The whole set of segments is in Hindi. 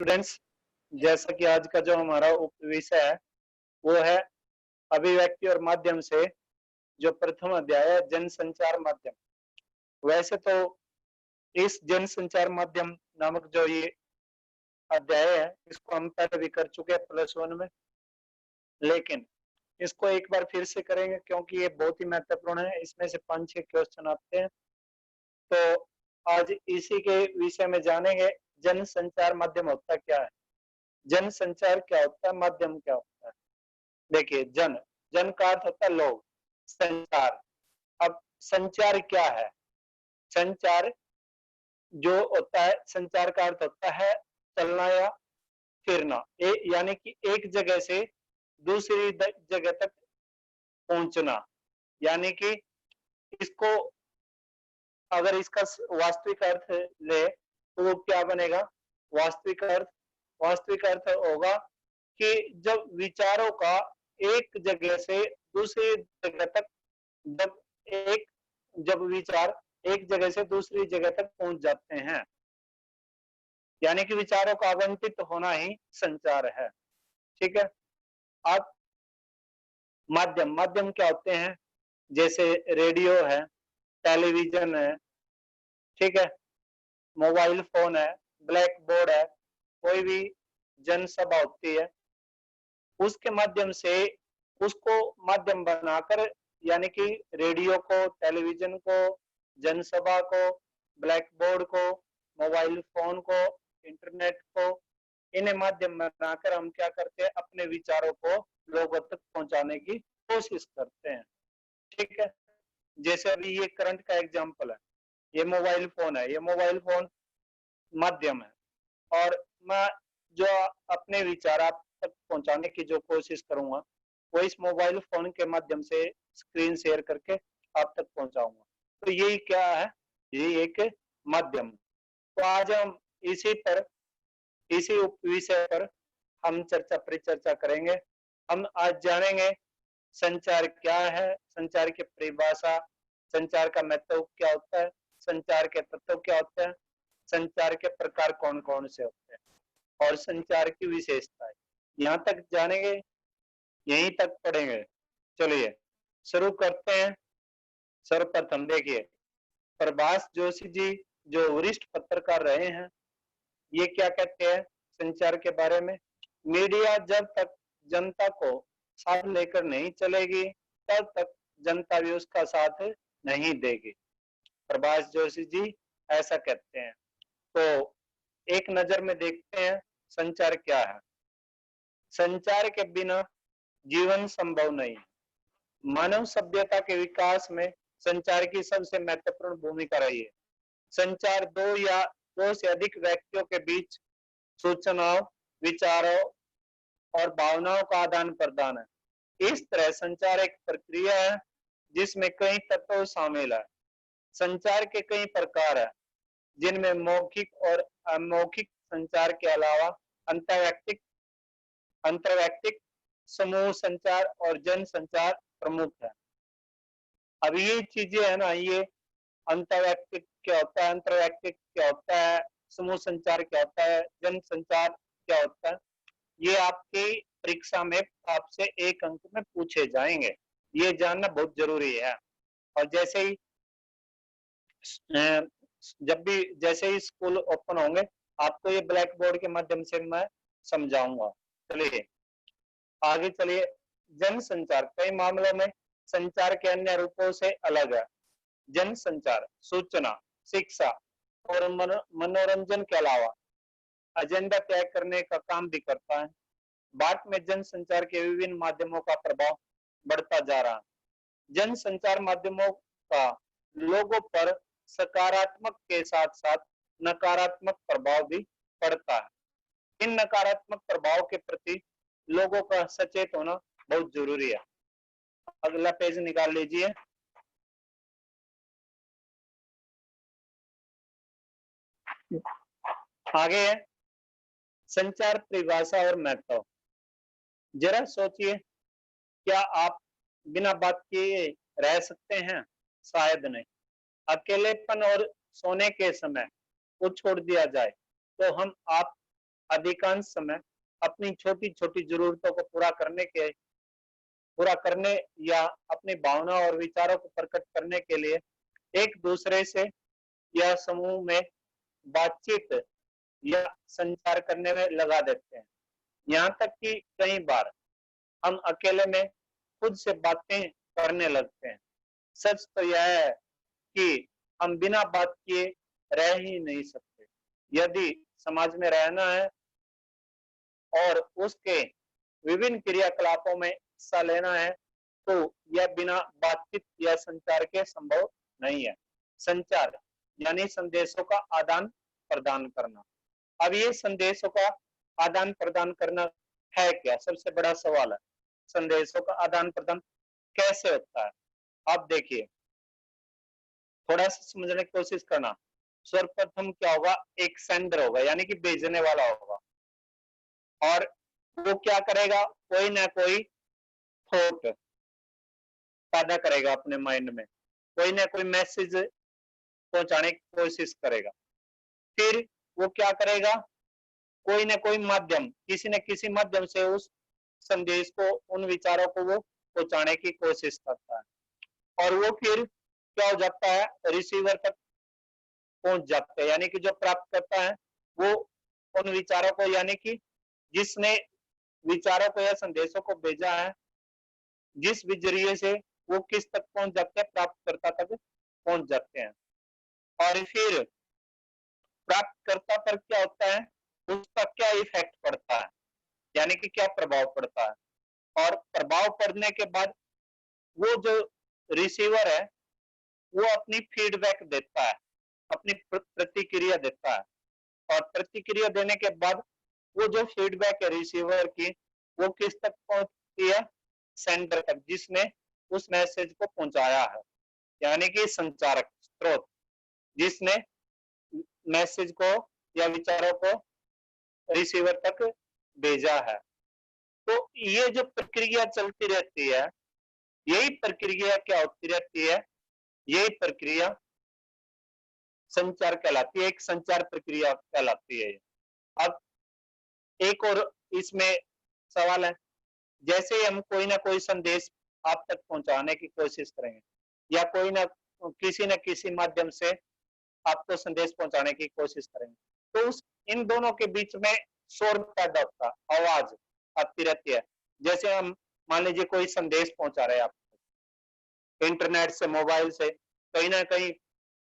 स्टूडेंट्स, जैसा कि आज का जो हमारा विषय है वो है अभिव्यक्ति और माध्यम से जो प्रथम अध्याय है जनसंचार माध्यम। वैसे तो इस जनसंचार माध्यम नामक जो ये अध्याय है इसको हम पहले भी कर चुके हैं +1 में, लेकिन इसको एक बार फिर से करेंगे क्योंकि ये बहुत ही महत्वपूर्ण है। इसमें से 5-6 क्वेश्चन आते हैं, तो आज इसी के विषय में जानेंगे। जनसंचार माध्यम होता क्या है, जनसंचार क्या होता है, माध्यम क्या होता है। देखिए, जन जन का अर्थ होता है लोग, संचार। अब संचार क्या है? संचार जो होता है, संचार का अर्थ होता है चलना या फिरना, यानी कि एक जगह से दूसरी जगह तक पहुंचना। यानी कि इसको अगर इसका वास्तविक अर्थ ले तो वो क्या बनेगा? वास्तविक अर्थ वास्तविक अर्थ होगा कि जब विचारों का एक जगह से दूसरी जगह तक जब एक जब विचार एक जगह से दूसरी जगह तक पहुंच जाते हैं, यानी कि विचारों का आवंटित होना ही संचार है। ठीक है। अब माध्यम माध्यम क्या होते हैं? जैसे रेडियो है, टेलीविजन है, ठीक है, मोबाइल फोन है, ब्लैक बोर्ड है, कोई भी जनसभा होती है उसके माध्यम से उसको माध्यम बनाकर, यानी कि रेडियो को, टेलीविजन को, जनसभा को, ब्लैक बोर्ड को, मोबाइल फोन को, इंटरनेट को, इन्हें माध्यम बनाकर हम क्या करते हैं? अपने विचारों को लोगों तक पहुंचाने की कोशिश करते हैं। ठीक है। जैसे अभी ये करंट का एग्जांपल है, ये मोबाइल फोन है, ये मोबाइल फोन माध्यम है, और मैं जो अपने विचार आप तक पहुंचाने की जो कोशिश करूंगा वो इस मोबाइल फोन के माध्यम से स्क्रीन शेयर करके आप तक पहुंचाऊंगा। तो यही क्या है? ये एक माध्यम। तो आज हम इसी विषय पर हम परिचर्चा करेंगे। हम आज जानेंगे संचार क्या है, संचार की परिभाषा, संचार का महत्व क्या होता है, संचार के तत्व क्या होते हैं, संचार के प्रकार कौन कौन से होते हैं और संचार की विशेषताएं। यहाँ तक जानेंगे, यहीं तक पढ़ेंगे। चलिए शुरू करते हैं। सर्वप्रथम देखिए, प्रभाष जोशी जी जो वरिष्ठ पत्रकार रहे हैं, ये क्या कहते हैं संचार के बारे में? मीडिया जब तक जनता को साथ लेकर नहीं चलेगी तब तक जनता भी उसका साथ नहीं देगी। प्रभाष जोशी जी ऐसा कहते हैं। तो एक नजर में देखते हैं संचार क्या है। संचार के बिना जीवन संभव नहीं है। मानव सभ्यता के विकास में संचार की सबसे महत्वपूर्ण भूमिका रही है। संचार दो से अधिक व्यक्तियों के बीच सूचनाओं, विचारों और भावनाओं का आदान प्रदान है। इस तरह संचार एक प्रक्रिया है जिसमें कई तत्व शामिल है। संचार के कई प्रकार है, जिनमें मौखिक और अमौखिक संचार के अलावा अंतरवैयक्तिक, समूह संचार और जन संचार प्रमुख है। अब ये चीजें है ना, ये अंतरवैयक्तिक क्या होता है, अंतरवैयक्तिक क्या होता है, समूह संचार क्या होता है, जन संचार क्या होता है, ये आपकी परीक्षा में आपसे 1 अंक में पूछे जाएंगे। ये जानना बहुत जरूरी है। और जैसे ही जैसे ही स्कूल ओपन होंगे आपको ये ब्लैक बोर्ड के माध्यम से मैं समझाऊंगा। चलिए आगे चलिए। जन संचार कई मामलों में संचार के अन्य रूपों से अलग है। जन संचार सूचना, शिक्षा और मनोरंजन के अलावा एजेंडा तय करने का काम भी करता है। भारत में जन संचार के विभिन्न माध्यमों का प्रभाव बढ़ता जा रहा है। जन संचार माध्यमों का लोगों पर सकारात्मक के साथ साथ नकारात्मक प्रभाव भी पड़ता है। इन नकारात्मक प्रभाव के प्रति लोगों का सचेत होना बहुत जरूरी है। अगला पेज निकाल लीजिए। आगे है संचार परिभाषा और महत्व। जरा सोचिए, क्या आप बिना बात किए रह सकते हैं? शायद नहीं। अकेलेपन और सोने के समय को छोड़ दिया जाए तो हम आप अधिकांश समय अपनी छोटी छोटी जरूरतों को पूरा करने या अपनी भावना और विचारों को प्रकट करने के लिए एक दूसरे से या समूह में बातचीत या संचार करने में लगा देते हैं। यहाँ तक कि कई बार हम अकेले में खुद से बातें करने लगते हैं। सच तो यह है कि हम बिना बात किए रह ही नहीं सकते। यदि समाज में रहना है और उसके विभिन्न क्रियाकलापों में हिस्सा लेना है तो यह बिना बातचीत या संचार के संभव नहीं है। संचार यानी संदेशों का आदान प्रदान करना। अब ये संदेशों का आदान प्रदान करना है क्या? सबसे बड़ा सवाल है। संदेशों का आदान प्रदान कैसे होता है? आप देखिए, थोड़ा सा समझने की कोशिश करना। सर्वप्रथम क्या होगा? एक सेंडर होगा यानी कि भेजने वाला होगा, और वो क्या करेगा? कोई ना कोई थॉट पैदा करेगा अपने माइंड में, कोई ना कोई मैसेज पहुंचाने की कोशिश करेगा। फिर वो क्या करेगा? कोई ना कोई माध्यम, किसी न किसी माध्यम से उस संदेश को, उन विचारों को वो पहुंचाने की कोशिश करता है, और वो फिर क्या हो जाता है? रिसीवर तक पहुंच जाते हैं। यानी कि जो प्राप्त करता है वो उन विचारों को, यानी कि जिसने विचारों को या संदेशों को भेजा है, जिस भी जरिए से वो किस तक पहुंच जाते हैं? प्राप्तकर्ता तक पहुंच जाते हैं। और फिर प्राप्तकर्ता पर क्या होता है? उसका क्या इफेक्ट पड़ता है, यानी कि क्या प्रभाव पड़ता है? और प्रभाव पड़ने के बाद वो जो रिसीवर है वो अपनी फीडबैक देता है, अपनी प्रतिक्रिया देता है, और प्रतिक्रिया देने के बाद वो जो फीडबैक है रिसीवर की, वो किस तक पहुंचती है? सेंडर तक, जिसने उस मैसेज को पहुंचाया है, यानी कि संचारक, स्रोत, जिसने मैसेज को या विचारों को रिसीवर तक भेजा है। तो ये जो प्रक्रिया चलती रहती है, यही प्रक्रिया क्या होती रहती है? यही प्रक्रिया संचार कहलाती है, एक संचार प्रक्रिया कहलाती है। अब एक और इसमें सवाल है, जैसे ही हम कोई ना कोई संदेश आप तक पहुंचाने की कोशिश करेंगे, या कोई ना किसी माध्यम से आपको संदेश पहुंचाने की कोशिश करेंगे, तो उस इन दोनों के बीच में शोर पैदा होता है, आवाज आती रहती है। जैसे हम मान लीजिए कोई संदेश पहुंचा रहे हैं आप इंटरनेट से, मोबाइल से, कहीं ना कहीं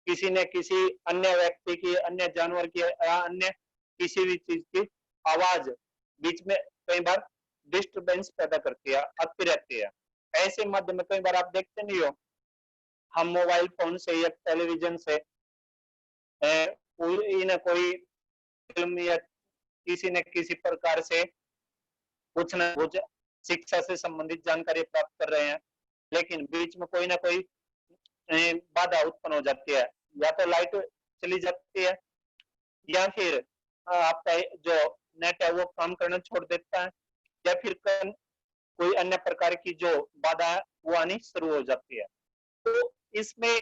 किसी न किसी अन्य व्यक्ति की, अन्य जानवर की या अन्य किसी भी चीज की आवाज बीच में कई बार डिस्टरबेंस पैदा करती है, आती रहती है। ऐसे माध्यम में कई बार आप देखते नहीं हो, हम मोबाइल फोन से या टेलीविजन से कोई न कोई फिल्म या किसी न किसी प्रकार से कुछ न कुछ शिक्षा से संबंधित जानकारी प्राप्त कर रहे हैं, लेकिन बीच में कोई ना कोई बाधा उत्पन्न हो जाती है, या तो लाइट चली जाती है, या फिर आपका जो नेट है वो काम करना छोड़ देता है, या फिर कोई अन्य प्रकार की जो बाधा है वो आनी शुरू हो जाती है। तो इसमें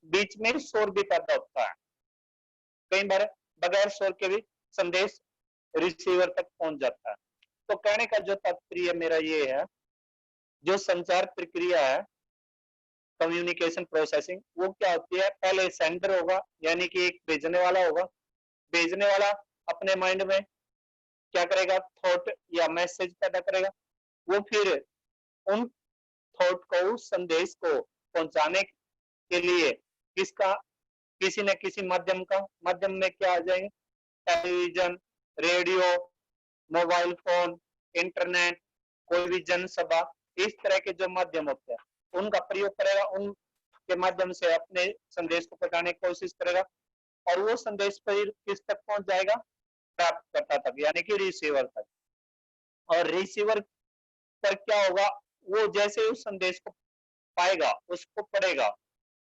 बीच में शोर भी पैदा होता है, कई बार बगैर शोर के भी संदेश रिसीवर तक पहुंच जाता है। तो कहने का जो तात्पर्य मेरा ये है, जो संचार प्रक्रिया है, कम्युनिकेशन प्रोसेसिंग, वो क्या होती है? पहले सेंडर होगा, यानी कि एक भेजने वाला होगा। भेजने वाला अपने माइंड में क्या करेगा? थॉट या मैसेज पैदा करेगा। वो फिर उन थॉट को, उस संदेश को पहुंचाने के लिए किसी न किसी माध्यम में क्या आ जाएंगे? Television, radio, mobile phone, internet, कोई भी जनसभा, इस तरह के जो माध्यम होते हैं उनका प्रयोग करेगा, उनके माध्यम से अपने संदेश को पहुंचाने की कोशिश करेगा, और वो संदेश फिर किस तक पहुंच जाएगा? प्राप्तकर्ता तक, यानी कि रिसीवर तक। और रिसीवर पर क्या होगा? वो जैसे उस संदेश को पाएगा, उसको पढ़ेगा,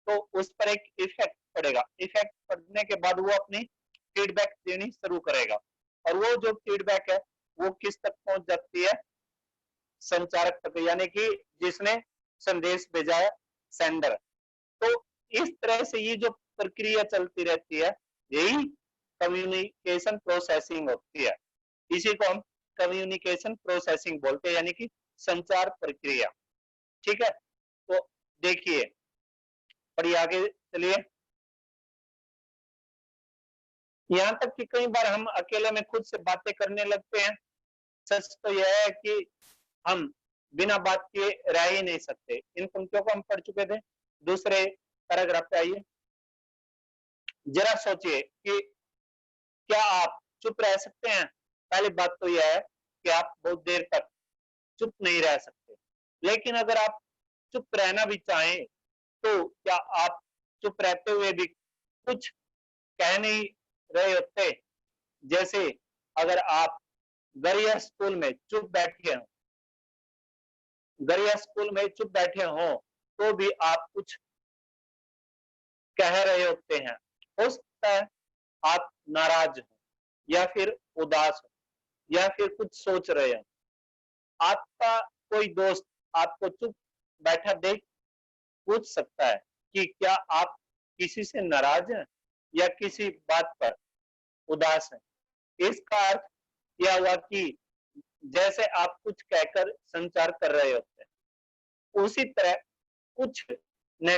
तो उस पर एक इफेक्ट पड़ेगा। इफेक्ट पड़ने के बाद वो अपनी फीडबैक देनी शुरू करेगा, और वो जो फीडबैक है वो किस तक पहुंच जाती है? संचारक तक, यानी कि जिसने संदेश भेजा है, सेंडर। तो इस तरह से ये जो प्रक्रिया चलती रहती है, यही कम्युनिकेशन प्रोसेसिंग होती है। इसी को हम कम्युनिकेशन प्रोसेसिंग बोलते हैं, यानी कि संचार प्रक्रिया। ठीक है, तो देखिए, पढ़िए आगे चलिए। यहाँ तक कि कई बार हम अकेले में खुद से बातें करने लगते हैं। सच तो यह है कि हम बिना बात किए रह ही नहीं सकते। इन पंक्तियों को हम पढ़ चुके थे। दूसरे पैराग्राफ पे आइए। जरा सोचिए कि क्या आप चुप रह सकते हैं? पहली बात तो यह है कि आप बहुत देर तक चुप नहीं रह सकते। लेकिन अगर आप चुप रहना भी चाहें तो क्या आप चुप रहते हुए भी कुछ कह नहीं रहे होते? जैसे अगर आप घर या स्कूल में चुप बैठे हो, घर या स्कूल में चुप बैठे हो तो भी आप कुछ कह रहे होते हैं। हो सकता है आप नाराज हो, या फिर उदास हो, या फिर कुछ सोच रहे हो। आपका कोई दोस्त आपको चुप बैठा देख पूछ सकता है कि क्या आप किसी से नाराज हैं या किसी बात पर उदास हैं। इसका अर्थ यह हुआ कि जैसे आप कुछ कहकर संचार कर रहे होते हैं, उसी तरह कुछ न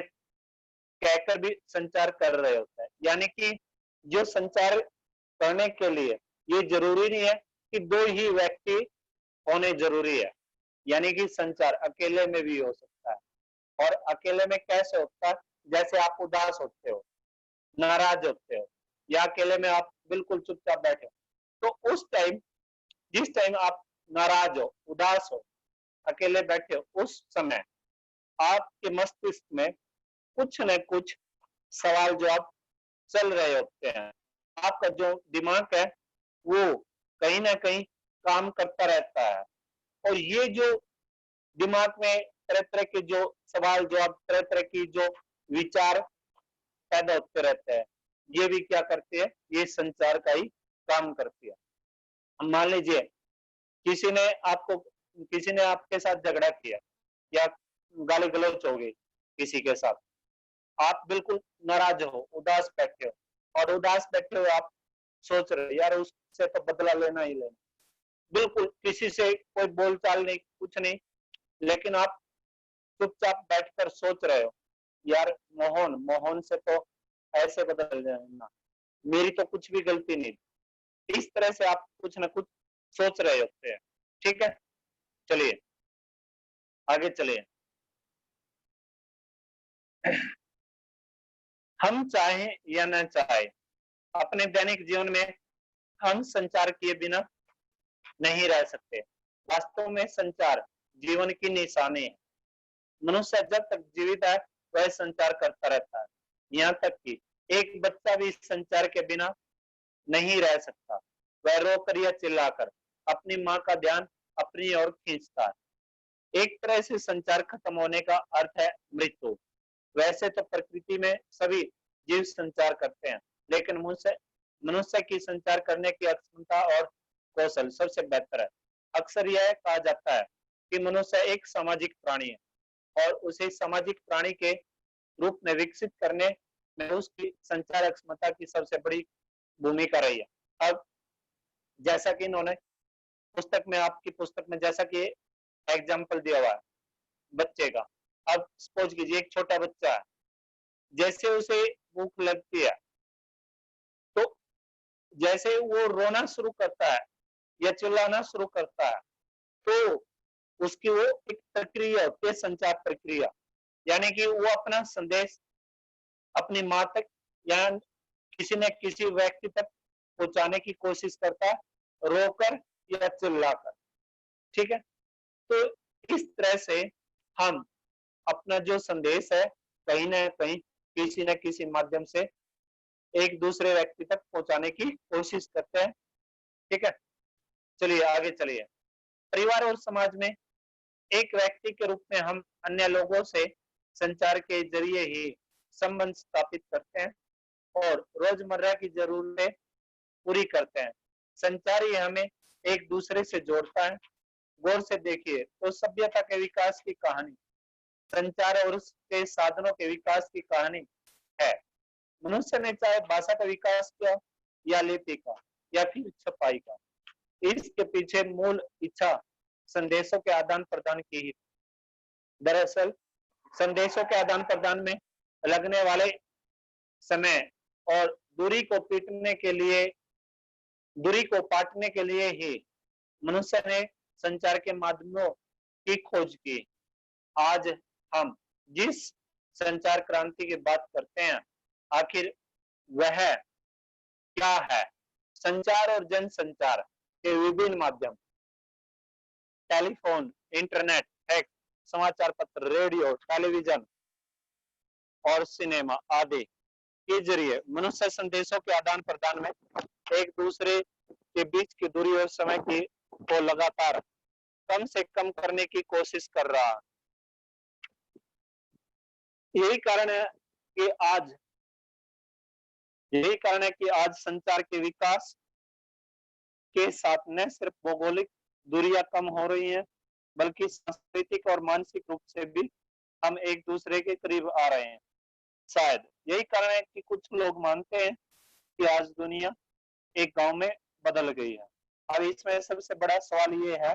कहकर भी संचार कर रहे होते हैं। यानी कि जो संचार करने के लिए ये जरूरी नहीं है कि दो ही व्यक्ति होने जरूरी है। यानी कि संचार अकेले में भी हो सकता है। और अकेले में कैसे होता है? जैसे आप उदास होते हो, नाराज होते हो, या अकेले में आप बिल्कुल चुपचाप बैठे हो, तो उस टाइम, जिस टाइम आप नाराज हो, उदास हो, अकेले बैठे हो, उस समय आपके मस्तिष्क में कुछ न कुछ सवाल जवाब चल रहे होते हैं। आपका जो दिमाग है वो कहीं ना कहीं काम करता रहता है। और ये जो दिमाग में तरह तरह के जो सवाल जवाब, तरह तरह की जो विचार पैदा होते रहते हैं, ये भी क्या करते हैं? ये संचार का ही काम करती है। मान लीजिए किसी ने आपके साथ झगड़ा किया या गाली गलौज हो गई किसी के साथ, आप बिल्कुल नाराज हो, उदास बैठे हो, और उदास बैठे हुए आप सोच रहे हो यार उससे तो बदला लेना ही लेना। बिल्कुल किसी से कोई बोलचाल नहीं, कुछ नहीं, लेकिन आप चुपचाप बैठकर सोच रहे हो यार मोहन मोहन से तो ऐसे बदल जाना, मेरी तो कुछ भी गलती नहीं। इस तरह से आप कुछ ना कुछ सोच रहे होते हैं। ठीक है, चलिए आगे चलिए। हम चाहे या न चाहे अपने दैनिक जीवन में हम संचार किए बिना नहीं रह सकते। वास्तव में संचार जीवन की निशानी है। मनुष्य जब तक जीवित है वह संचार करता रहता है। यहाँ तक कि एक बच्चा भी संचार के बिना नहीं रह सकता। वह रोकर या चिल्लाकर अपनी माँ का ध्यान अपनी ओर खींचता है। एक तरह से संचार खत्म होने का अर्थ है मृत्यु। वैसे तो प्रकृति में सभी जीव संचार करते हैं, लेकिन मनुष्य मनुष्य की संचार करने की क्षमता और कौशल सबसे बेहतर है। अक्सर यह कहा जाता है कि मनुष्य एक सामाजिक प्राणी है और उसे सामाजिक प्राणी के रूप में विकसित करने में उसकी संचार क्षमता की सबसे बड़ी भूमिका रही है। अब जैसा कि इन्होंने पुस्तक में, आपकी पुस्तक में जैसा कि एग्जाम्पल दिया हुआ है बच्चे का, अब सपोज कीजिए एक छोटा बच्चा है, जैसे उसे भूख लगती है तो जैसे वो रोना शुरू करता है या चिल्लाना शुरू करता है तो उसकी वो एक प्रक्रिया होती है, संचार प्रक्रिया। यानी कि वो अपना संदेश अपनी माँ तक या किसी न किसी व्यक्ति तक पहुंचाने की कोशिश करता है, रोकर या चिल्लाकर। ठीक है, तो इस तरह से हम अपना जो संदेश है कहीं ना कहीं किसी न किसी माध्यम से एक दूसरे व्यक्ति तक पहुंचाने की कोशिश करते हैं। ठीक है, चलिए आगे चलिए। परिवार और समाज में एक व्यक्ति के रूप में हम अन्य लोगों से संचार के जरिए ही संबंध स्थापित करते हैं और रोजमर्रा की जरूरतें पूरी करते हैं। संचार ही हमें एक दूसरे से जोड़ता है। गौर से देखिए तो सभ्यता के विकास की कहानी संचार और उसके साधनों के विकास की कहानी है। मनुष्य ने चाहे भाषा का विकास किया, या लिपि का या फिर छपाई का। इसके पीछे मूल इच्छा संदेशों के आदान प्रदान की ही। दरअसल संदेशों के आदान प्रदान में लगने वाले समय और दूरी को पाटने के लिए ही मनुष्य ने संचार के माध्यमों की खोज की। आज हम जिस संचार क्रांति की बात करते हैं, आखिर वह क्या है? संचार और जनसंचार के विभिन्न माध्यम, टेलीफोन, इंटरनेट, फैक्स, समाचार पत्र, रेडियो, टेलीविजन और सिनेमा आदि के जरिए मनुष्य संदेशों के आदान प्रदान में एक दूसरे के बीच की दूरी और समय की को लगातार कम से कम करने की कोशिश कर रहा है। यही कारण है कि आज संचार के विकास के साथ न सिर्फ भौगोलिक दूरियां कम हो रही हैं, बल्कि सांस्कृतिक और मानसिक रूप से भी हम एक दूसरे के करीब आ रहे हैं। शायद यही कारण है कि कुछ लोग मानते हैं कि आज दुनिया एक गांव में बदल गई है। अब इसमें सबसे बड़ा सवाल ये है,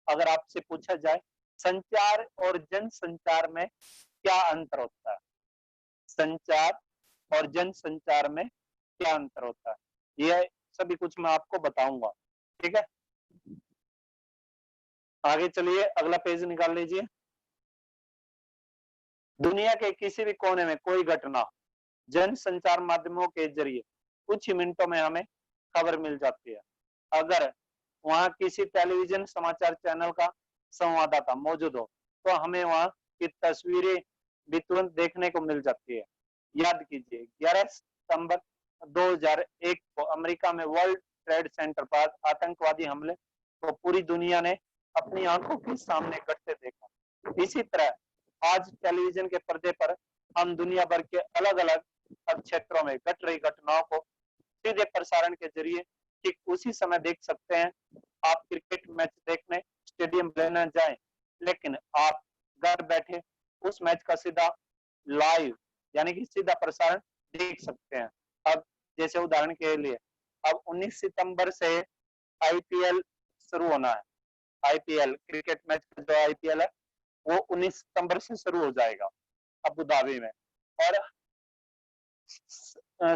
अगर आपसे पूछा जाए संचार और जनसंचार में क्या अंतर होता है? संचार और जनसंचार में क्या अंतर होता है, यह सभी कुछ मैं आपको बताऊंगा। ठीक है, आगे चलिए, अगला पेज निकाल लीजिए। दुनिया के किसी भी कोने में कोई घटना जन संचार माध्यमों के जरिए कुछ ही मिनटों में हमें खबर मिल जाती है। अगर वहां किसी टेलीविजन समाचार चैनल का संवाददाता मौजूद हो तो हमें वहां की तस्वीरें भी तुरंत देखने को मिल जाती है। याद कीजिए 11 सितंबर 2001 को अमेरिका में वर्ल्ड ट्रेड सेंटर पर आतंकवादी हमले को पूरी दुनिया ने अपनी आंखों के सामने घटते देखा। इसी तरह आज टेलीविजन के पर्दे पर हम दुनिया भर के अलग अलग क्षेत्रों में घट रही घटनाओं को सीधे प्रसारण के जरिए ठीक उसी समय देख सकते हैं। आप क्रिकेट मैच देखने स्टेडियम लेना जाएं, लेकिन आप घर बैठे उस मैच का सीधा लाइव यानी कि सीधा प्रसारण देख सकते हैं। अब जैसे उदाहरण के लिए अब 19 सितंबर से आईपीएल शुरू होना है। आईपीएल क्रिकेट मैच का जो आईपीएल है वो 19 सितंबर से शुरू हो जाएगा अबू धाबी में, और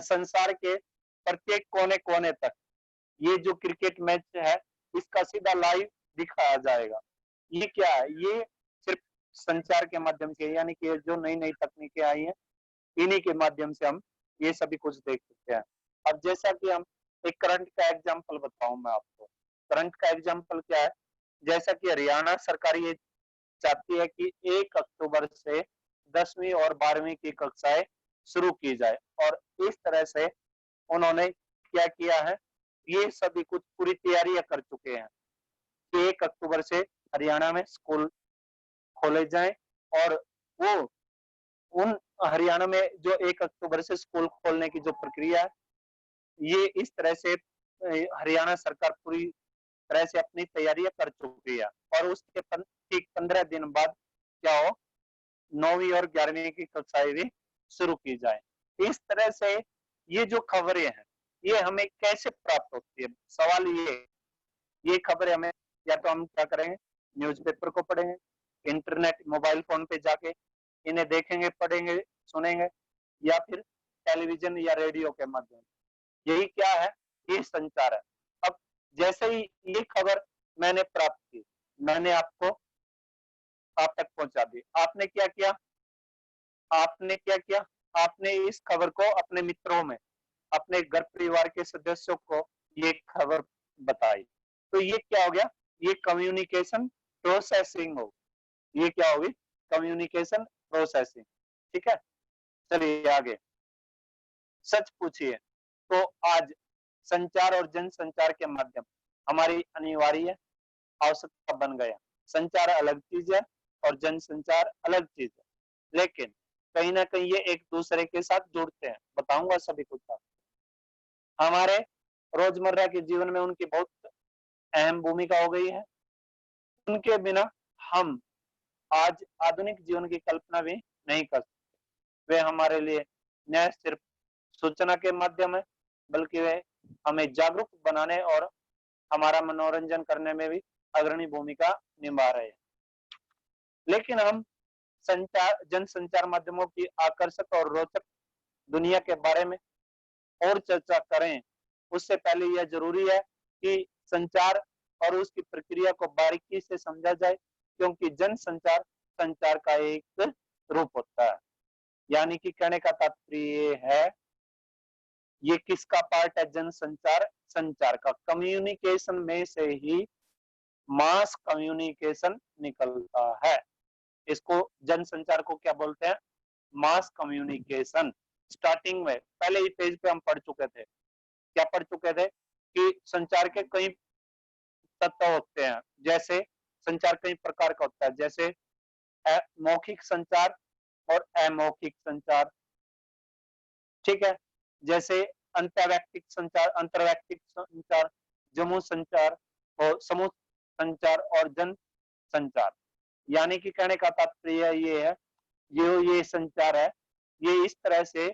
संसार के प्रत्येक कोने कोने तक ये जो क्रिकेट मैच है इसका सीधा लाइव दिखाया जाएगा। ये क्या है? ये सिर्फ संचार के माध्यम से, यानी कि जो नई नई तकनीकें आई हैं इन्हीं के माध्यम से हम ये सभी कुछ देख सकते हैं। अब जैसा कि हम एक करंट का एग्जांपल बताऊं मैं आपको। करंट का एग्जांपल क्या है? जैसा कि हरियाणा सरकार ये चाहती है कि 1 अक्टूबर से 10वीं और 12वीं की कक्षाएं शुरू की जाए, और इस तरह से उन्होंने क्या किया है, ये सभी कुछ पूरी तैयारियां कर चुके हैं कि 1 अक्टूबर से हरियाणा में स्कूल खोले जाएं, और वो उन हरियाणा में जो 1 अक्टूबर से स्कूल खोलने की जो प्रक्रिया है, ये इस तरह से हरियाणा सरकार पूरी तरह से अपनी तैयारियां कर चुकी है, और उसके ठीक 15 दिन बाद क्या हो, 9वीं और 11वीं की कक्षाएं भी शुरू की जाए। इस तरह से ये जो खबरें हैं ये हमें कैसे प्राप्त होती है? सवाल ये खबरें हमें या तो हम क्या करेंगे, न्यूज़पेपर को पढ़ेंगे, इंटरनेट मोबाइल फोन पे जाके इन्हें देखेंगे, पढ़ेंगे, सुनेंगे, या फिर टेलीविजन या रेडियो के माध्यम। यही क्या है? ये संचार है। अब जैसे ही ये खबर मैंने प्राप्त की, मैंने आपको आप तक पहुंचा दी। आपने क्या किया? आपने इस खबर को अपने मित्रों में, अपने घर परिवार के सदस्यों को ये खबर बताई। तो ये क्या हो गया? ये कम्युनिकेशन प्रोसेसिंग हो। ये क्या होगी? Communication processing. ठीक है, चलिए आगे। सच पूछिए तो आज संचार और जनसंचार के माध्यम हमारी अनिवार्य आवश्यकता बन गया। संचार अलग चीज है और जनसंचार अलग चीज है, लेकिन कहीं ना कहीं ये एक दूसरे के साथ जुड़ते हैं। बताऊंगा सभी कुछ। हमारे रोजमर्रा के जीवन में उनकी बहुत अहम भूमिका हो गई है। उनके बिना हम आज आधुनिक जीवन की कल्पना भी नहीं कर सकते। वे हमारे लिए न सिर्फ सूचना के माध्यम है, बल्कि वे हमें जागरूक बनाने और हमारा मनोरंजन करने में भी अग्रणी भूमिका निभा रहे हैं। लेकिन हम जनसंचार माध्यमों की आकर्षक और रोचक दुनिया के बारे में और चर्चा करें, उससे पहले यह जरूरी है कि संचार और उसकी प्रक्रिया को बारीकी से समझा जाए, क्योंकि जनसंचार संचार का एक रूप होता है। यानी कि कहने का तात्पर्य है, ये किसका पार्ट है? जनसंचार संचार का। कम्युनिकेशन में से ही मास कम्युनिकेशन निकलता है। इसको जनसंचार को क्या बोलते हैं? Mass communication. स्टार्टिंग में पहले ही पेज पे हम पढ़ चुके थे, क्या पढ़ चुके थे कि संचार के कई तत्व होते हैं। जैसे संचार कई प्रकार का होता है, जैसे मौखिक संचार और अमौखिक संचार, ठीक है। जैसे अंतरवैयक्तिक संचार, अंतरवैयक्तिक संचार, समूह संचार और समूह संचार और जन संचार। यानी कि कहने का तात्पर्य ये है, ये संचार है, ये इस तरह से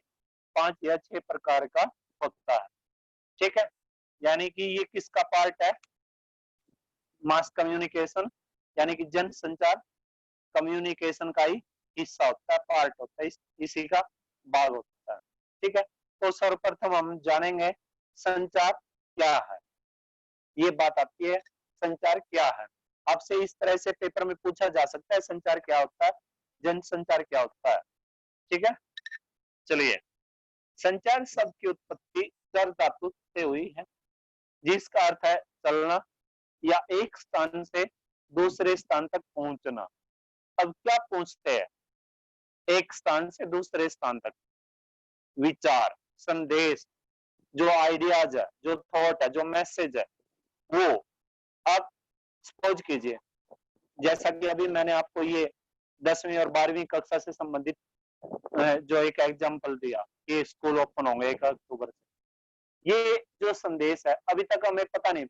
5 या 6 प्रकार का होता है, ठीक है। यानी कि ये किसका पार्ट है? मास कम्युनिकेशन, यानी कि जन संचार कम्युनिकेशन का ही हिस्सा होता है, पार्ट होता है, इसी का भाग होता है, ठीक है। तो सर्वप्रथम हम जानेंगे संचार क्या है। ये बात आती है, संचार क्या है। आपसे इस तरह से पेपर में पूछा जा सकता है, संचार क्या होता है, जनसंचार क्या होता है, ठीक है। चलिए, संचार शब्द की उत्पत्ति चर धातु से हुई है, जिसका अर्थ है चलना या एक स्थान से दूसरे स्थान तक पहुंचना। अब क्या पूछते हैं? एक स्थान से दूसरे स्थान तक विचार, संदेश, जो आइडियाज है, जो थॉट है, जो मैसेज है, वो आप सपोज कीजिए, जैसा कि अभी मैंने आपको ये 10वीं और 12वीं कक्षा से संबंधित जो एक एग्जांपल दिया कि स्कूल ओपन होंगे 1 अक्टूबर से। ये जो संदेश है, अभी तक हमें पता नहीं,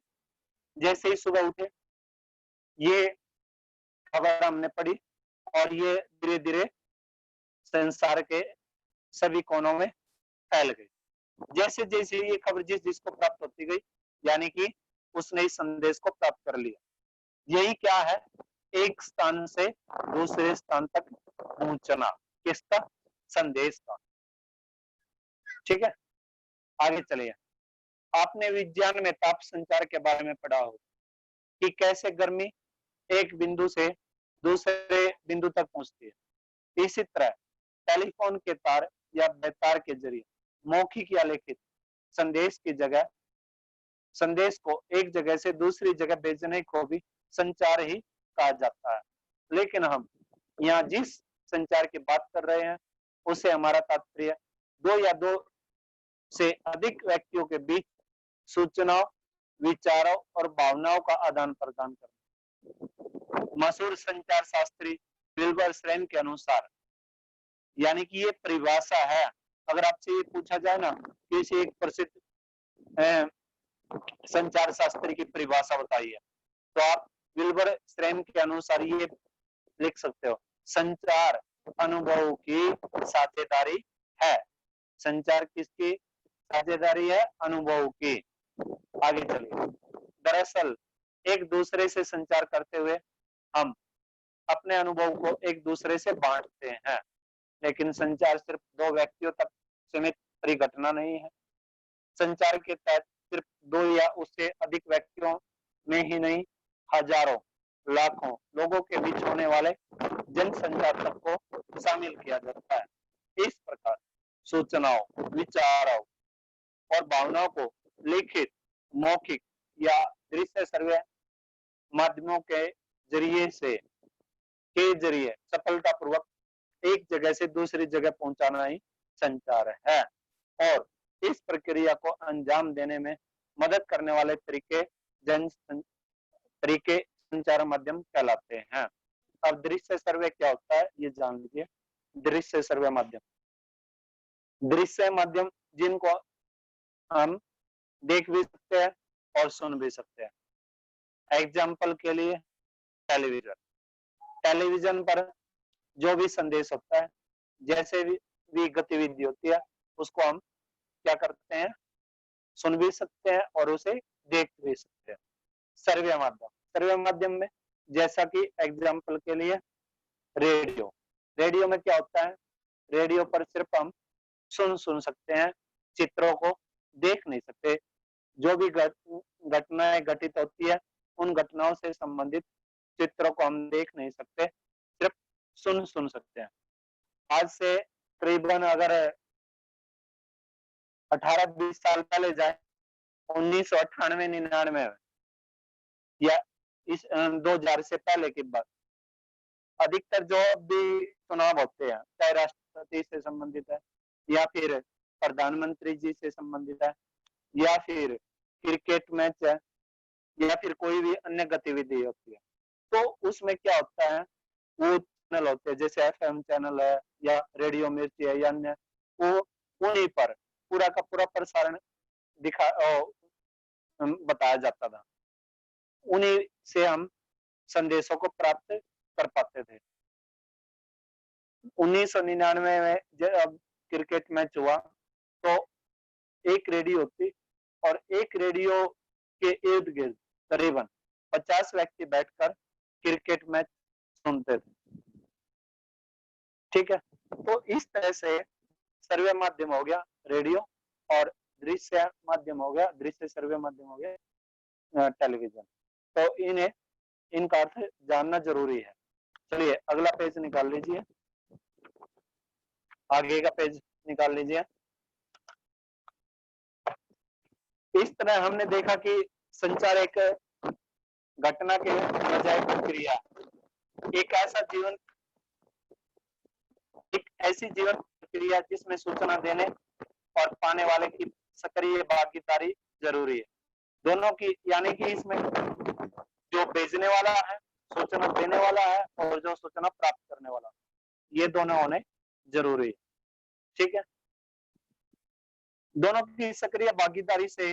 जैसे ही सुबह उठे ये खबर हमने पढ़ी और ये धीरे धीरे संसार के सभी कोनों में फैल गई। जैसे जैसे ये खबर जिस जिसको प्राप्त होती गई, यानी कि उसने इस संदेश को प्राप्त कर लिया। यही क्या है? एक स्थान से दूसरे स्थान तक पहुंचना। किसका? संदेश का, ठीक है। आगे चलिए, आपने विज्ञान में ताप संचार के बारे में पढ़ा हो कि कैसे गर्मी एक बिंदु से दूसरे बिंदु तक पहुंचती है। इसी तरह टेलीफोन के तार या बेतार के जरिए मौखिक या लिखित संदेश की जगह, संदेश को एक जगह से दूसरी जगह भेजने को भी संचार ही कहा जाता है। लेकिन हम यहाँ जिस संचार की बात कर रहे हैं, उसे हमारा तात्पर्य 2 या 2 से अधिक व्यक्तियों के बीच सूचनाओं, विचारों और भावनाओं का आदान प्रदान करना। मशहूर संचार शास्त्री विल्बर श्रेन के अनुसार, यानी कि ये परिभाषा है। अगर आपसे ये पूछा जाए ना, किसी एक प्रसिद्ध संचार शास्त्री की परिभाषा बताइए, तो आप विल्बर श्रेन के अनुसार ये लिख सकते हो, संचार अनुभव की साझेदारी है। संचार किसकी साझेदारी है? अनुभव की। आगे चलिए, दरअसल एक दूसरे से संचार करते हुए हम अपने अनुभव को एक दूसरे से बांटते हैं, लेकिन संचार सिर्फ 2 व्यक्तियों तक सीमित परिघटना नहीं है। संचार के तहत सिर्फ 2 या उससे अधिक व्यक्तियों में ही नहीं, हजारों लाखों लोगों के बीच होने वाले जनसंचार तक को शामिल किया जाता है। इस प्रकार सूचनाओं, विचारों और भावनाओं को लिखित, मौखिक या दृश्य श्रव्य माध्यमों के जरिए सफलतापूर्वक एक जगह से दूसरी जगह पहुंचाना ही संचार है। और इस प्रक्रिया को अंजाम देने में मदद करने वाले तरीके संचार माध्यम कहलाते हैं। अब दृश्य सर्वे क्या होता है, ये जान लीजिए। दृश्य सर्वे माध्यम, दृश्य माध्यम जिनको हम देख भी सकते हैं और सुन भी सकते हैं। एग्जाम्पल के लिए टेलीविजन, टेलीविजन पर जो भी संदेश होता है, जैसे भी गतिविधि होती है, उसको हम क्या करते हैं? सुन भी सकते हैं और उसे देख भी सकते हैं। सर्वे माध्यम में जैसा कि एग्जाम्पल के लिए रेडियो, रेडियो में क्या होता है, रेडियो पर सिर्फ हम सुन सकते हैं, चित्रों को देख नहीं सकते। जो भी घटनाएं घटित होती है उन घटनाओं से संबंधित चित्रों को हम देख नहीं सकते, सिर्फ सुन सकते हैं। आज से करीबन अगर 18-20 साल पहले जाए, 1998-99 में या इस 2000 से पहले की बात, अधिकतर जो भी चुनाव होते हैं, चाहे राष्ट्रपति से संबंधित है या फिर प्रधानमंत्री जी से संबंधित है या फिर क्रिकेट मैच है या फिर कोई भी अन्य गतिविधि होती है, तो उसमें क्या होता है, वो चैनल होते हैं जैसे एफएम चैनल है या रेडियो मिर्ची है या अन्य, वो उन्हीं पर पूरा का पूरा प्रसारण बताया जाता था। उन्हीं से हम संदेशों को प्राप्त कर पाते थे। 1999 में जब क्रिकेट मैच हुआ तो एक रेडियो थी और एक रेडियो के इर्द गिर्द करीबन 50 व्यक्ति बैठकर क्रिकेट मैच सुनते थे। ठीक है, तो इस तरह से सर्वे माध्यम हो गया रेडियो और दृश्य माध्यम हो गया, दृश्य सर्वे माध्यम हो गया टेलीविजन। तो इनका अर्थ जानना जरूरी है। चलिए अगला पेज निकाल लीजिए, आगे का पेज निकाल लीजिए। इस तरह हमने देखा कि संचार एक घटना के बजाय प्रक्रिया, एक ऐसी जीवन प्रक्रिया जिसमें सूचना देने और पाने वाले की सक्रिय भागीदारी जरूरी है। दोनों की, यानी कि इसमें जो भेजने वाला है, सूचना देने वाला है और जो सूचना प्राप्त करने वाला, ये दोनों होने जरूरी है। ठीक है, दोनों की सक्रिय भागीदारी से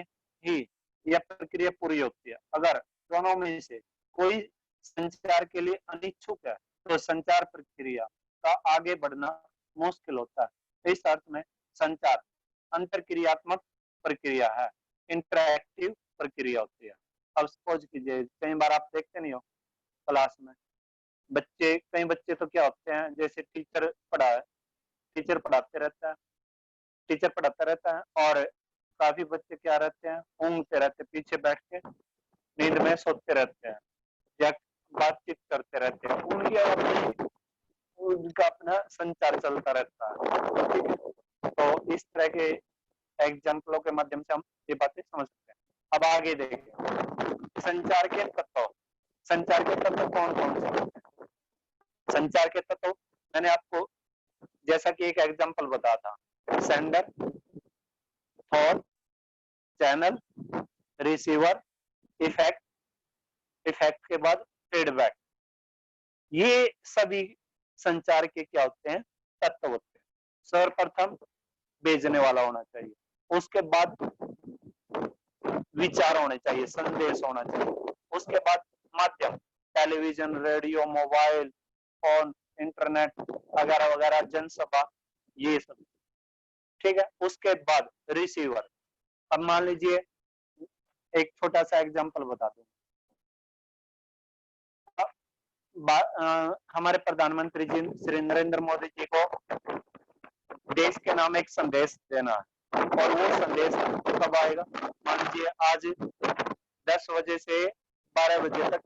ही यह प्रक्रिया पूरी होती है। अगर दोनों में से कोई संचार के लिए अनिच्छुक है तो संचार प्रक्रिया का आगे बढ़ना मुश्किल होता है। इस अर्थ में संचार अंतरक्रियात्मक प्रक्रिया है, इंटरैक्टिव प्रक्रिया होती है। अब सपोज कीजिए, कई बार आप देखते नहीं हो क्लास में कई बच्चे तो क्या होते हैं, जैसे टीचर पढ़ाते रहता है, टीचर पढ़ाता रहता है और काफी बच्चे क्या रहते हैं, ऊँघते रहते हैं, पीछे बैठ के नींद में सोते रहते हैं या बातचीत करते रहते हैं, उनका अपना संचार चलता रहता है। ठीक है, तो इस तरह के एग्जाम्पलों के माध्यम से हम ये बातें समझ सकते हैं। अब आगे देखिए, संचार के तत्व कौन कौन से? संचार के तत्व मैंने आपको जैसा कि एक एग्जाम्पल बताया था, sender, thought, channel, receiver, effect के बाद फीडबैक, ये सभी संचार के क्या होते हैं, तत्व होते हैं। सर्वप्रथम भेजने वाला होना चाहिए, उसके बाद विचार होने चाहिए, संदेश होना चाहिए, उसके बाद माध्यम, television, radio, mobile phone, internet वगैरह वगैरह, जनसभा, ये सब। ठीक है, उसके बाद रिसीवर। अब मान लीजिए एक छोटा सा एग्जांपल बता दूं, हमारे प्रधानमंत्री जी श्री नरेंद्र मोदी जी को देश के नाम एक संदेश देना है और वो संदेश कब आएगा? मान लीजिए आज 10 बजे से 12 बजे तक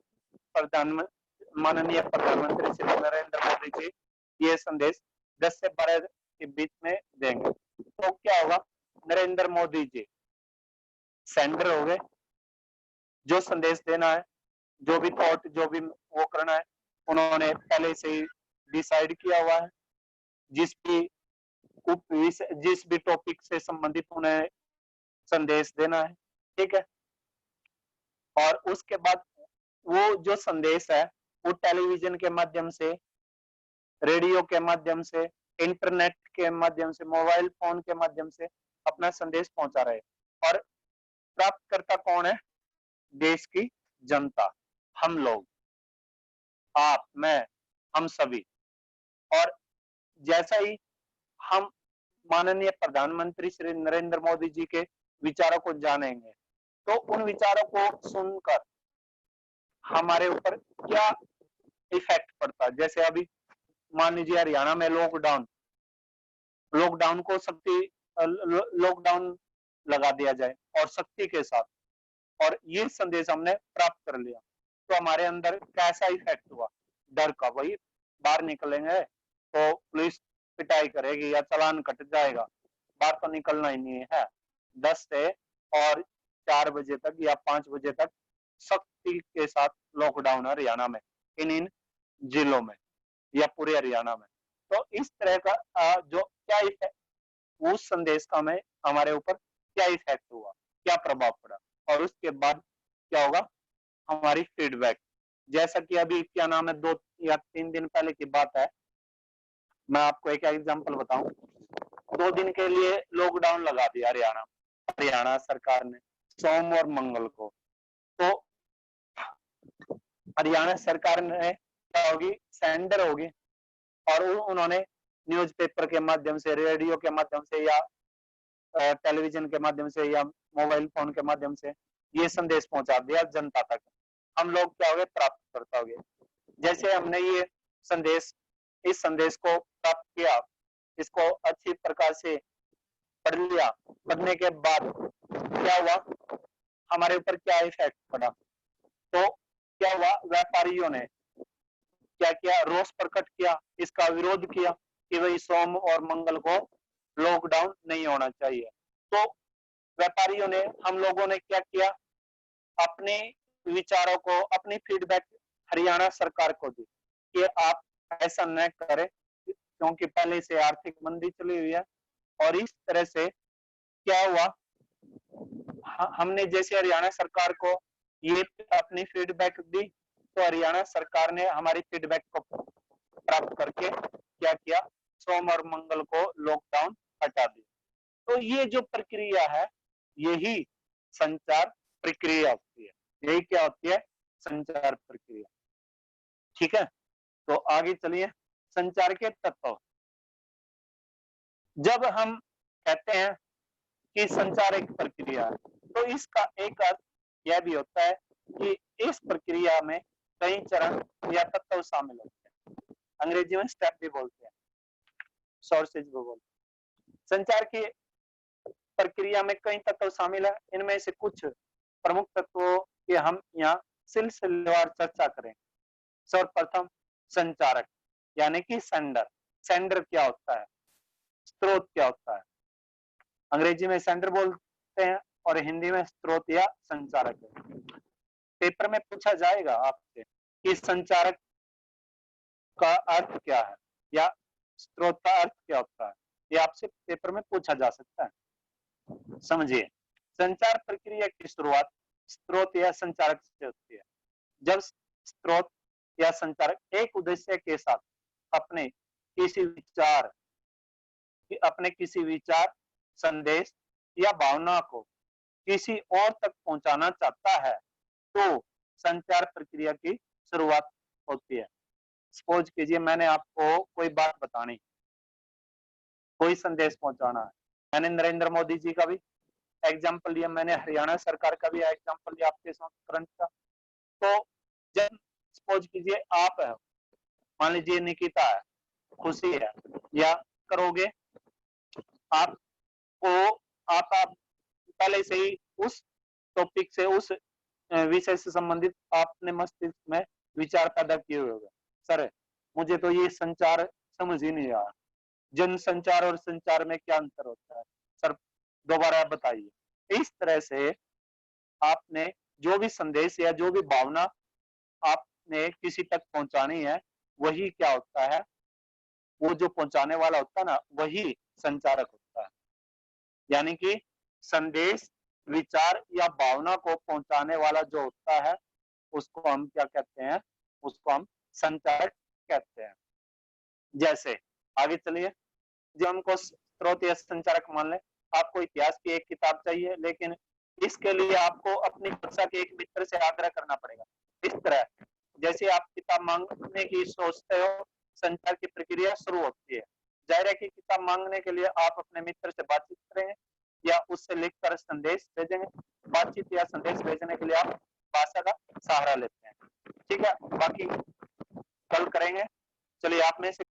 माननीय प्रधानमंत्री श्री नरेंद्र मोदी जी ये संदेश 10 से 12 के बीच में देंगे। तो क्या होगा, नरेंद्र मोदी जी सेंडर हो गए, जो संदेश देना है, जो भी थॉट, जो भी वो करना है, उन्होंने पहले से ही डिसाइड किया हुआ है, जिस भी टॉपिक से संबंधित उन्हें संदेश देना है। ठीक है, और उसके बाद वो जो संदेश है वो टेलीविजन के माध्यम से, रेडियो के माध्यम से, इंटरनेट के माध्यम से, मोबाइल फोन के माध्यम से अपना संदेश पहुंचा रहे। और प्राप्तकर्ता कौन है? देश की जनता, हम लोग, आप, मैं, हम सभी। और जैसा ही हम माननीय प्रधानमंत्री श्री नरेंद्र मोदी जी के विचारों को जानेंगे, तो उन विचारों को सुनकर हमारे ऊपर क्या इफेक्ट पड़ता है। जैसे अभी मान लीजिए हरियाणा में लॉकडाउन लॉकडाउन को सख्ती लॉकडाउन लगा दिया जाए और सख्ती के साथ, और ये संदेश हमने प्राप्त कर लिया, तो हमारे अंदर कैसा इफेक्ट हुआ? डर का। वही बाहर निकलेंगे तो पुलिस पिटाई करेगी या चालान कट जाएगा, बाहर तो निकलना ही नहीं है। 10 से और 4 बजे तक या 5 बजे तक सख्ती के साथ लॉकडाउन है हरियाणा में, इन जिलों में या पूरे हरियाणा में। तो इस तरह का जो क्या इफेक्ट, उस संदेश का हमें हमारे ऊपर क्या इफेक्ट हुआ, क्या प्रभाव पड़ा, और उसके बाद क्या होगा हमारी फीडबैक। जैसा कि अभी क्या नाम है 2 या 3 दिन पहले की बात है, मैं आपको एक एग्जांपल बताऊं। 2 दिन के लिए लॉकडाउन लगा दिया हरियाणा सरकार ने, सोम और मंगल को। तो हरियाणा सरकार ने क्या होगी, सेंडर होगी, और उन्होंने न्यूज़पेपर के माध्यम से, रेडियो के माध्यम से या टेलीविजन के माध्यम से या मोबाइल फोन के माध्यम से ये संदेश पहुंचा दिया जनता तक। हम लोग क्या हो गए, प्राप्त करता हो गए। जैसे हमने ये संदेश, इस संदेश को प्राप्त किया, इसको अच्छी प्रकार से पढ़ लिया, पढ़ने के बाद क्या हुआ, हमारे ऊपर क्या इफेक्ट पड़ा? तो क्या हुआ, व्यापारियों ने क्या किया, रोष प्रकट किया, इसका विरोध किया कि भाई सोम और मंगल को लॉकडाउन नहीं होना चाहिए। तो व्यापारियों ने, हम लोगों ने क्या किया, अपने विचारों को, अपनी फीडबैक हरियाणा सरकार को दी कि आप ऐसा न करें, क्योंकि पहले से आर्थिक मंदी चली हुई है। और इस तरह से क्या हुआ, हमने जैसे हरियाणा सरकार को ये अपनी फीडबैक दी, तो हरियाणा सरकार ने हमारी फीडबैक को प्राप्त करके क्या किया, सोम और मंगल को लॉकडाउन हटा दिया। तो ये जो प्रक्रिया है, यही संचार प्रक्रिया होती है। यही क्या होती है, संचार प्रक्रिया। ठीक है, तो आगे चलिए, संचार के तत्व। जब हम कहते हैं कि संचार एक प्रक्रिया है, तो इसका एक अर्थ यह भी होता है कि इस प्रक्रिया में कई चरण या तत्व शामिल होते हैं। अंग्रेजी में स्टेप भी बोलते हैं, सोर्सेज भी बोलते हैं। संचार की प्रक्रिया में कई तत्व शामिल है, इनमें से कुछ प्रमुख तत्वों की हम यहाँ सिलसिलेवार चर्चा करें। सर्वप्रथम संचारक, यानी कि सेंडर। सेंडर क्या होता है, स्रोत क्या होता है? अंग्रेजी में सेंडर बोलते हैं और हिंदी में स्रोत या संचारक है। पेपर में पूछा जाएगा आपसे कि संचारक का अर्थ क्या है या स्रोत का अर्थ क्या होता है, ये आपसे पेपर में पूछा जा सकता है। समझिए, संचार प्रक्रिया की शुरुआत स्रोत या संचारक से होती है। जब स्रोत या संचारक एक उद्देश्य के साथ अपने किसी विचार, संदेश या भावना को किसी और तक पहुंचाना चाहता है, तो संचार प्रक्रिया की शुरुआत होती है। सपोज कीजिए मैंने आपको कोई बात बतानी, कोई संदेश पहुंचाना है। मैंने नरेंद्र मोदी जी का भी एग्जाम्पल लिया, मैंने हरियाणा सरकार का भी एग्जाम्पल लिया आपके साथ करंट का। तो जब सपोज कीजिए आप है, मान लीजिए निकिता है, खुशी है, या करोगे आपको, आप पहले से ही उस टॉपिक से, उस विषय से संबंधित आपने मस्तिष्क में विचार पैदा किए हुए होंगे। सर मुझे तो ये संचार समझ ही नहीं आया, जन संचार और संचार में क्या अंतर होता है, सर दोबारा बताइए। इस तरह से आपने जो भी संदेश या जो भी भावना आपने किसी तक पहुंचानी है, वही क्या होता है, वो जो पहुंचाने वाला होता है ना, वही संचारक होता है। यानी कि संदेश, विचार या भावना को पहुंचाने वाला जो होता है, उसको हम क्या कहते हैं, उसको हम संचारक कहते हैं। जैसे आगे चलिए, जो हमको स्रोत या संचारक मान लें, आपको इतिहास की एक किताब चाहिए, लेकिन इसके लिए आपको अपनी कक्षा के एक मित्र से आग्रह करना पड़ेगा। इस तरह जैसे आप किताब मांगने की सोचते हो, संचार की प्रक्रिया शुरू होती है। जाहिर है कि किताब मांगने के लिए आप अपने मित्र से बातचीत करेंगे, या उससे लिखकर संदेश भेजेंगे। बातचीत या संदेश भेजने के लिए आप भाषा का सहारा लेते हैं। ठीक है, बाकी कल करेंगे। चलिए आप में से